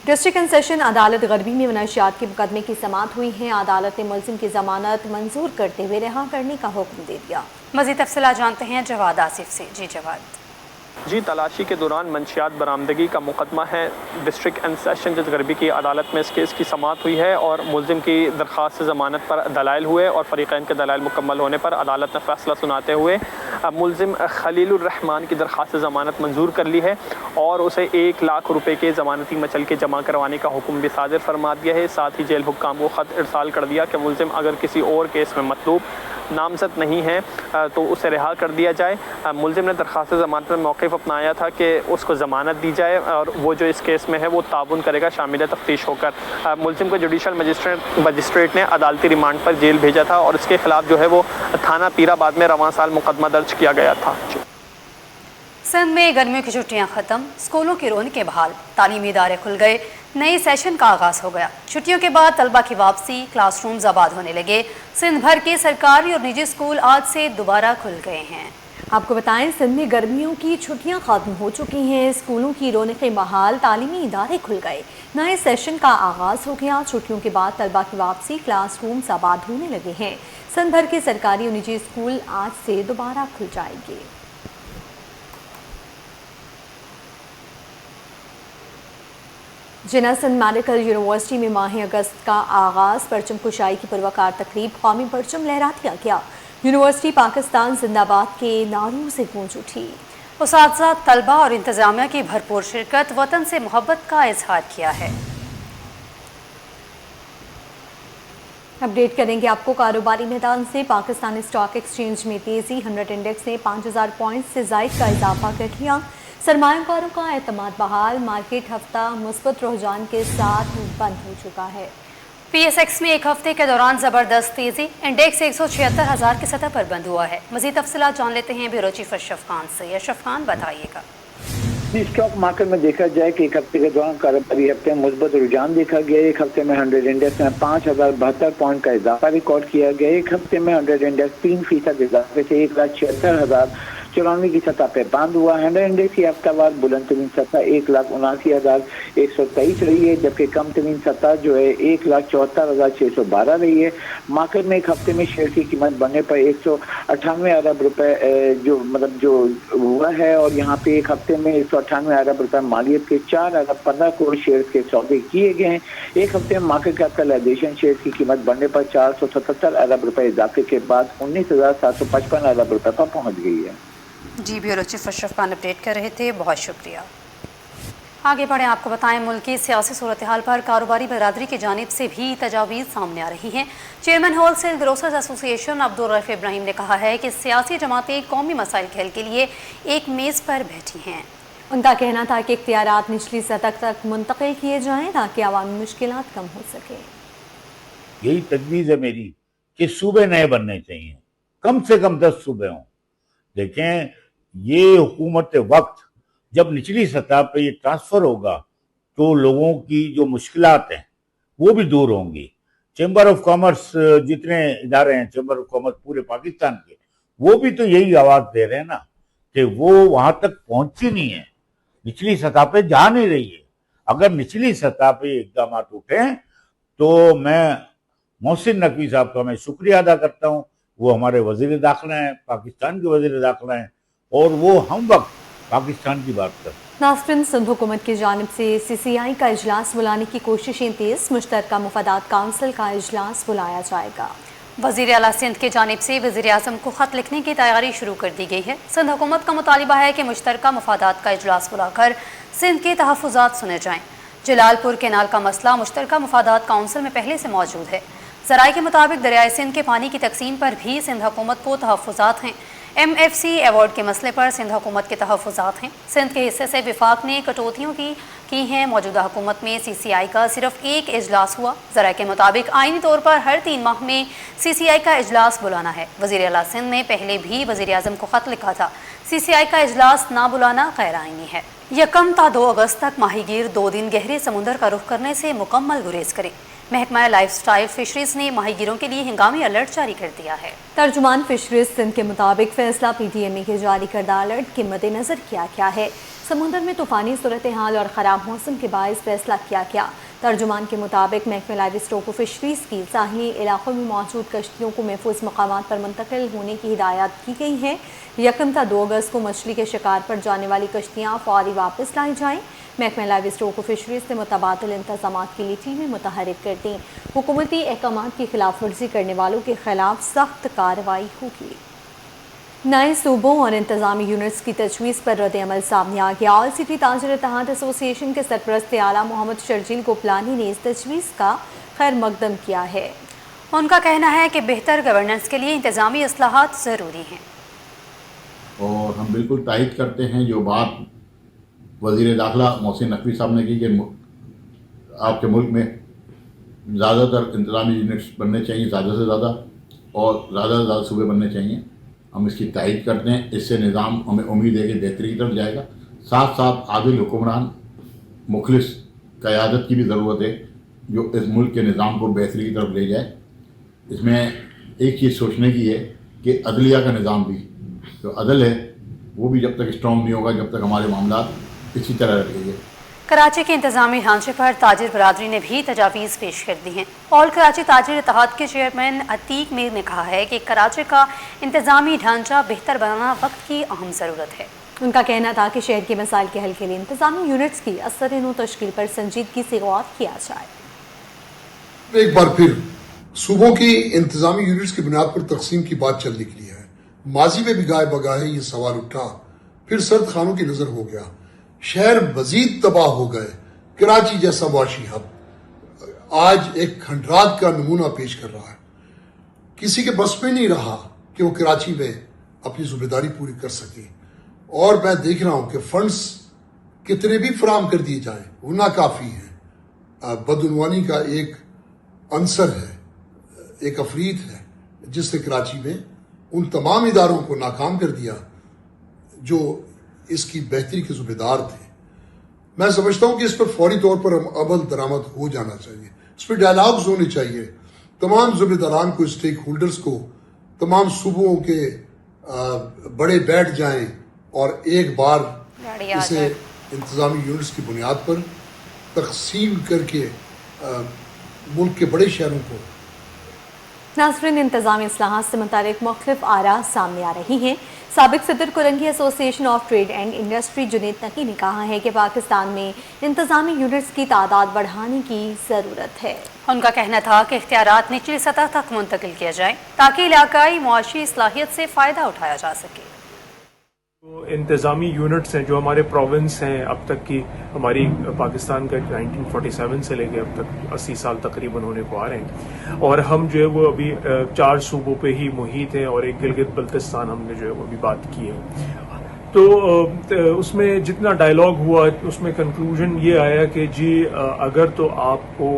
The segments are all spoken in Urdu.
ڈسٹرکٹ اینڈ سیشن عدالت غربی میں منشیات کے مقدمے کی سماعت ہوئی ہیں۔ عدالت نے ملزم کی ضمانت منظور کرتے ہوئے رہا کرنے کا حکم دے دیا۔ مزید تفصیلات جانتے ہیں جواد آصف سے۔ جی جواد۔ تلاشی کے دوران منشیات برآمدگی کا مقدمہ ہے۔ ڈسٹرکٹ اینڈ سیشن جج غربی کی عدالت میں اس کیس کی سماعت ہوئی ہے اور ملزم کی درخواست ضمانت پر دلائل ہوئے اور فریقین کے دلائل مکمل ہونے پر عدالت نے فیصلہ سناتے ہوئے ملزم خلیل الرحمان کی درخواست ضمانت منظور کر لی ہے اور اسے 1 لاکھ روپے کے ضمانتی مچل کے جمع کروانے کا حکم بھی صادر فرما دیا ہے۔ ساتھ ہی جیل حکام کو خط ارسال کر دیا کہ ملزم اگر کسی اور کیس میں مطلوب نامزد نہیں ہے تو اسے رہا کر دیا جائے۔ ملزم نے درخواست ضمانت میں موقف اپنایا تھا کہ اس کو ضمانت دی جائے اور وہ جو اس کیس میں ہے وہ تعاون کرے گا شامل تفتیش ہو کر۔ ملزم کو جوڈیشل مجسٹریٹ نے عدالتی ریمانڈ پر جیل بھیجا تھا اور اس کے خلاف جو ہے وہ تھانہ پیر آباد میں رواں سال مقدمہ درج کیا گیا تھا۔ سندھ میں گرمیوں کی چھٹیاں ختم، اسکولوں کی رونقیں بحال، تعلیمی ادارے کھل گئے، نئے سیشن کا آغاز ہو گیا۔ چھٹیوں کے بعد طلبہ کی واپسی، کلاس رومز آباد ہونے لگے۔ سندھ بھر کے سرکاری اور نجی اسکول آج سے دوبارہ کھل گئے ہیں۔ آپ کو بتائیں سندھ میں گرمیوں کی چھٹیاں ختم ہو چکی ہیں، اسکولوں کی رونقیں بحال، تعلیمی ادارے کھل گئے، نئے سیشن کا آغاز ہو گیا۔ چھٹیوں کے بعد طلبہ کی واپسی، کلاس رومز آباد ہونے لگے ہیں۔ سندھ بھر کے سرکاری اور نجی اسکول آج سے دوبارہ کھل جائیں گے۔ جناح سندھ میڈیکل یونیورسٹی میں ماہ اگست کا آغاز، پرچم کشائی کی پروقار تقریب، قومی پرچم لہرا دیا گیا۔ یونیورسٹی پاکستان زندہ باد کے نعروں سے گونج اٹھی۔ اساتذہ، طلبہ اور انتظامیہ کی بھرپور شرکت وطن سے محبت کا اظہار کیا ہے۔ اپڈیٹ کریں گے آپ کو کاروباری میدان سے۔ پاکستانی اسٹاک ایکسچینج میں تیزی، 100 انڈیکس نے 5000 پوائنٹ سے زائد کا اضافہ کر لیا۔ سرمایہ کاروں کا اعتماد بحال، مارکیٹ ہفتہ مثبت رجحان کے ساتھ بند ہو چکا ہے۔ پی ایس ایکس میں ایک ہفتے کے دوران زبردست تیزی، انڈیکس 176,000 کی سطح پر بند ہوا ہے۔ مزید تفصیلات جان لیتے ہیں بیورو چیف اشرف خان سے۔ اشرف خان بتائیے گا۔ اسٹاک مارکیٹ میں دیکھا جائے کہ ایک ہفتے کے دوران کاروباری ہفتے میں مثبت رجحان دیکھا گیا۔ ایک ہفتے میں 100 انڈیکس میں 5072 پوائنٹ کا اضافہ ریکارڈ کیا گیا۔ ایک ہفتے میں 100 انڈیکس 3% اضافے سے 1,76,094 کی سطح پہ بند ہوا۔ 100 انڈیکس کی ہفتہ وار بلند ترین سطح 1,79,123 رہی ہے، جبکہ کم ترین سطح جو ہے 1,74,612 رہی ہے۔ مارکیٹ میں ایک ہفتے میں شیئر کی قیمت بڑھنے پر 198 ارب روپے جو ہوا ہے اور یہاں پہ ایک ہفتے میں 198 ارب روپے مالیت کے 4 ارب 15 کروڑ شیئر کے سودے کیے گئے ہیں۔ ایک ہفتے میں مارکیٹ کیپٹلائزیشن شیئر کی قیمت بڑھنے پر 477 ارب روپے اضافے کے بعد 19,755 ارب روپے پر پہنچ گئی ہے۔ جی بیورو چیف اشرف خان اپڈیٹ کر رہے تھے، بہت شکریہ۔ آگے بڑھیں، آپ کو بتائیں ملکی سیاسی صورتحال پر کاروباری برادری کی جانب سے بھی تجاویز سامنے آ رہی ہیں۔ چیئرمین ہول سیل گروسرز ایسوسی ایشن عبدالرف ابراہیم نے کہا ہے کہ سیاسی جماعتیں قومی مسائل کے حل کے لیے ایک میز پر بیٹھی ہیں۔ ان کا کہنا تھا کہ اختیارات نچلی سطح تک منتقل کیے جائیں تاکہ عوامی مشکلات کم ہو سکے۔ یہی تجویز ہے میری کہ صوبے نئے بننے چاہیے، کم سے کم 10 صوبے ہوں۔ دیکھیں یہ حکومت وقت جب نچلی سطح پہ یہ ٹرانسفر ہوگا تو لوگوں کی جو مشکلات ہیں وہ بھی دور ہوں گی۔ چیمبر آف کامرس جتنے ادارے ہیں چیمبر آف کامرس پورے پاکستان کے، وہ بھی تو یہی آواز دے رہے ہیں نا کہ وہ وہاں تک پہنچی نہیں ہے، نچلی سطح پہ جا نہیں رہی ہے۔ اگر نچلی سطح پہ اقدامات اٹھیں تو میں محسن نقوی صاحب کا میں شکریہ ادا کرتا ہوں، وہ ہمارے وزیر داخلہ ہیں، پاکستان کے وزیر داخلہ ہیں اور وہ ہم وقت پاکستان کی بات کرتے ہیں۔ ناظرین، سندھ حکومت کی جانب سے سی سی آئی کا اجلاس بلانے کی کوششیں تیز، مشترکہ مفادات کونسل کا اجلاس بلایا جائے گا۔ وزیر اعلیٰ سندھ کی جانب سے وزیر اعظم کو خط لکھنے کی تیاری شروع کر دی گئی ہے۔ سندھ حکومت کا مطالبہ ہے کہ مشترکہ مفادات کا اجلاس بلا کر سندھ کے تحفظات سنے جائیں۔ جلال پور کینال کا مسئلہ مشترکہ مفادات کونسل میں پہلے سے موجود ہے۔ ذرائع کے مطابق دریائے سندھ کے پانی کی تقسیم پر بھی سندھ حکومت کو تحفظات ہیں۔ ایم ایف سی ایوارڈ کے مسئلے پر سندھ حکومت کے تحفظات ہیں۔ سندھ کے حصے سے وفاق نے کٹوتیوں کی ہیں۔ موجودہ حکومت میں سی سی آئی کا صرف ایک اجلاس ہوا۔ ذرائع کے مطابق آئینی طور پر ہر 3 ماہ میں سی سی آئی کا اجلاس بلانا ہے۔ وزیر اعلیٰ سندھ نے پہلے بھی وزیر اعظم کو خط لکھا تھا۔ سی سی آئی کا اجلاس نہ بلانا غیر آئینی ہے۔ 1 تا 2 اگست تک ماہی گیر 2 دن گہرے سمندر کا رخ کرنے سے مکمل گریز کریں۔ محکمہ لائف سٹائل فشریز نے ماہی گیروں کے لیے ہنگامی الرٹ جاری کر دیا ہے۔ ترجمان فشریز سندھ کے مطابق فیصلہ پی ڈی ایم اے کے جاری کردہ الرٹ کے مد نظر کیا گیا ہے۔ سمندر میں طوفانی صورتحال اور خراب موسم کے باعث فیصلہ کیا گیا۔ ترجمان کے مطابق محکمہ لائیو اسٹاک و فشریز کی ساحلی علاقوں میں موجود کشتیوں کو محفوظ مقامات پر منتقل ہونے کی ہدایات کی گئی ہیں۔ 1 تا 2 اگست کو مچھلی کے شکار پر جانے والی کشتیاں فوری واپس لائی جائیں۔ محکمہ لائیو اسٹاک و فشریز نے متبادل انتظامات کے لیے ٹیمیں متحرک کر دیں۔ حکومتی احکامات کی خلاف ورزی کرنے والوں کے خلاف سخت کارروائی ہوگی۔ نئے صوبوں اور انتظامی یونٹس کی تجویز پر رد عمل سامنے آ گیا۔ آل سٹی تاجر اتحاد ایسوسی ایشن کے سرپرست اعلیٰ محمد شرجیل گوپلانی نے اس تجویز کا خیر مقدم کیا ہے۔ ان کا کہنا ہے کہ بہتر گورننس کے لیے انتظامی اصلاحات ضروری ہیں، اور ہم بالکل تائید کرتے ہیں جو بات وزیر داخلہ محسن نقوی صاحب نے کی کہ آپ کے ملک میں زیادہ تر انتظامی یونٹس بننے چاہیے، زیادہ سے زیادہ، اور زیادہ سے زیادہ صوبے بننے چاہیے۔ ہم اس کی تائید کرتے ہیں، اس سے نظام ہمیں امید ہے کہ بہتری کی طرف جائے گا۔ ساتھ ساتھ عادل حکمران، مخلص قیادت کی بھی ضرورت ہے جو اس ملک کے نظام کو بہتری کی طرف لے جائے۔ اس میں ایک چیز سوچنے کی ہے کہ عدلیہ کا نظام بھی، جو عدل ہے وہ بھی جب تک اسٹرانگ نہیں ہوگا جب تک ہمارے معاملات اسی طرح رہیں گے۔ کراچی کے انتظامی ڈھانچے پر تاجر برادری نے بھی تجاویز پیش کر دی ہیں۔ آل کراچی تاجر اتحاد کے چیئرمین عتیق میر نے کہا ہے کہ کراچی کا انتظامی ڈھانچہ بہتر بنانا وقت کی اہم ضرورت ہے۔ ان کا کہنا تھا کہ شہر کے مسائل کے حل کے لیے انتظامی یونٹس کی اثر نو تشکیل پر سنجیدگی سے غور کیا جائے۔ ایک بار پھر صوبوں کی انتظامی یونٹس کی بنیاد پر تقسیم کی بات چل نکلی ہے۔ ماضی میں بھی گائے بگاہے یہ سوال اٹھا، پھر سرد خانوں کی نظر ہو گیا، شہر مزید تباہ ہو گئے۔ کراچی جیسا معاشی ہب آج ایک کھنڈرات کا نمونہ پیش کر رہا ہے۔ کسی کے بس میں نہیں رہا کہ وہ کراچی میں اپنی ذمہ داری پوری کر سکے، اور میں دیکھ رہا ہوں کہ فنڈز کتنے بھی فراہم کر دیے جائیں وہ ناکافی ہیں۔ بدعنوانی کا ایک عنصر ہے، ایک افریت ہے جس نے کراچی میں ان تمام اداروں کو ناکام کر دیا جو اس کی بہتری کے ذمہ دار تھے۔ میں سمجھتا ہوں کہ اس پر فوری طور پر عمل درآمد ہو جانا چاہیے، اس پہ ڈائلاگز ہونے چاہیے، تمام ذمہ داران کو، اسٹیک ہولڈرز کو، تمام صوبوں کے بڑے بیٹھ جائیں اور ایک بار اسے انتظامی یونٹس کی بنیاد پر تقسیم کر کے ملک کے بڑے شہروں کو۔ ناظرین، انتظامی اصلاحات سے متعلق مختلف آراء سامنے آ رہی ہیں۔ سابق صدر کلنگی association of trade and industry Junaid Naqi نے کہا ہے کہ پاکستان میں انتظامی یونٹس کی تعداد بڑھانے کی ضرورت ہے۔ ان کا کہنا تھا کہ اختیارات نچلی سطح تک منتقل کیا جائیں تاکہ علاقائی معاشی اصلاحیت سے فائدہ اٹھایا جا سکے۔ انتظامی یونٹس ہیں جو ہمارے پروونس ہیں، اب تک کی ہماری پاکستان کا 1947 سے لے کے اب تک 80 سال تقریباً ہونے کو آ رہے ہیں، اور ہم جو ہے وہ ابھی 4 صوبوں پہ ہی محیط ہیں، اور ایک گلگت بلتستان ہم نے جو ہے وہ ابھی بات کی ہے۔ تو اس میں جتنا ڈائلاگ ہوا اس میں کنکلوژن یہ آیا کہ جی اگر تو آپ کو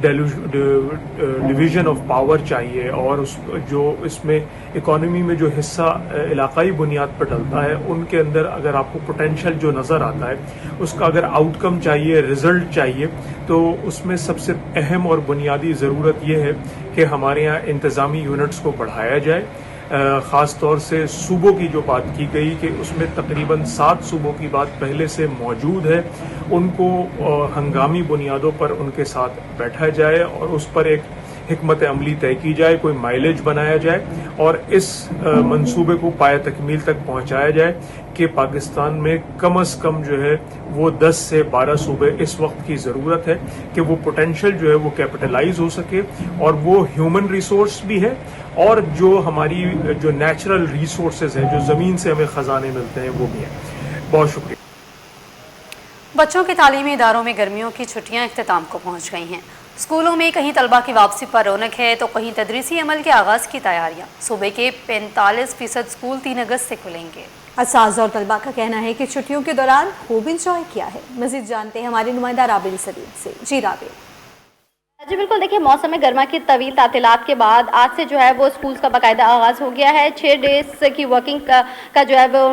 ڈویژن آف پاور چاہیے، اور اس میں اکانومی میں جو حصہ علاقائی بنیاد پر ڈلتا ہے ان کے اندر اگر آپ کو پوٹینشیل جو نظر آتا ہے اس کا اگر آؤٹ کم چاہیے، رزلٹ چاہیے، تو اس میں سب سے اہم اور بنیادی ضرورت یہ ہے کہ ہمارے یہاں انتظامی یونٹس کو بڑھایا جائے۔ خاص طور سے صوبوں کی جو بات کی گئی کہ اس میں تقریباً 7 صوبوں کی بات پہلے سے موجود ہے، ان کو ہنگامی بنیادوں پر ان کے ساتھ بیٹھا جائے اور اس پر ایک حکمت عملی طے کی جائے، کوئی مائلیج بنایا جائے، اور اس منصوبے کو پایہ تکمیل تک پہنچایا جائے کہ پاکستان میں کم از کم جو ہے وہ 10 سے 12 صوبے اس وقت کی ضرورت ہے کہ وہ پوٹینشیل جو ہے وہ کیپٹلائز ہو سکے، اور وہ ہیومن ریسورس بھی ہے اور جو ہماری جو نیچرل ریسورسز ہیں، جو زمین سے ہمیں خزانے ملتے ہیں، وہ بھی ہیں۔ بہت شکریہ۔ بچوں کے تعلیمی اداروں میں گرمیوں کی چھٹیاں اختتام کو پہنچ گئی ہیں۔ اسکولوں میں کہیں طلبہ کی واپسی پر رونق ہے تو کہیں تدریسی عمل کے آغاز کی تیاریاں۔ صوبے کے 45% اسکول 3 اگست سے کھلیں گے۔ اساتذہ اور طلبہ کا کہنا ہے کہ چھٹیوں کے دوران خوب انجوائے کیا ہے۔ مزید جانتے ہیں ہمارے نمائندہ رابل سلیم سے۔ جی رابل۔ جی بالکل، دیکھیے موسم گرما کی طویل تعطیلات کے بعد آج سے جو ہے وہ اسکولز کا باقاعدہ آغاز ہو گیا ہے۔ 6 ڈیز کی ورکنگ کا جو ہے وہ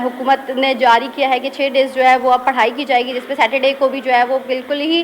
حکومت نے جاری کیا ہے کہ 6 ڈیز جو ہے وہ اب پڑھائی کی جائے گی، جس پہ سیٹرڈے کو بھی جو ہے وہ بالکل ہی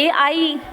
AI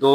2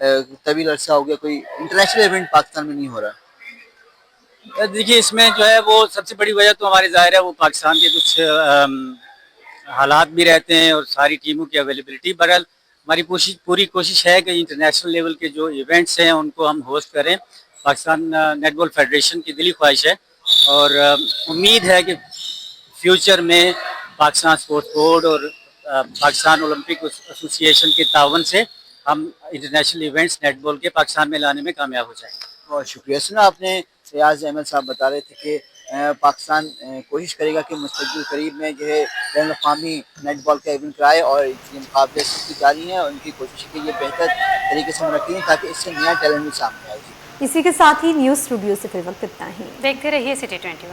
طویل عرصہ ہو گیا کوئی انٹرنیشنل ایونٹ پاکستان میں نہیں ہو رہا؟ دیکھیے اس میں جو ہے وہ سب سے بڑی وجہ تو ہمارے ظاہر ہے وہ پاکستان کے کچھ حالات بھی رہتے ہیں اور ساری ٹیموں کی اویلیبلٹی. بہرحال ہماری پوری کوشش ہے کہ انٹرنیشنل لیول کے جو ایونٹس ہیں ان کو ہم ہوسٹ کریں. پاکستان نیٹ بال فیڈریشن کی دلی خواہش ہے اور امید ہے کہ فیوچر میں پاکستان اسپورٹس بورڈ اور پاکستان اولمپک ایسوسی ایشن کے تعاون سے ہم انٹرنیشنل ایونٹس نیٹ بال کے پاکستان میں لانے میں کامیاب ہو جائیں گے. بہت شکریہ. سنا آپ نے ریاض احمد صاحب بتا رہے تھے کہ پاکستان کوشش کرے گا کہ مستقبل قریب میں جو ہے بین الاقوامی نیٹ بال کا ایونٹ کرائے اور یہ مقابلے کی جاری ہیں اور ان کی کوشش ہے کہ یہ بہتر طریقے سے منعقد تاکہ اس سے نیا ٹیلنٹ بھی سامنے آئے. اسی کے ساتھ ہی نیوز اسٹوڈیو سے فی الوقت اتنا ہی. دیکھتے رہیے City 21.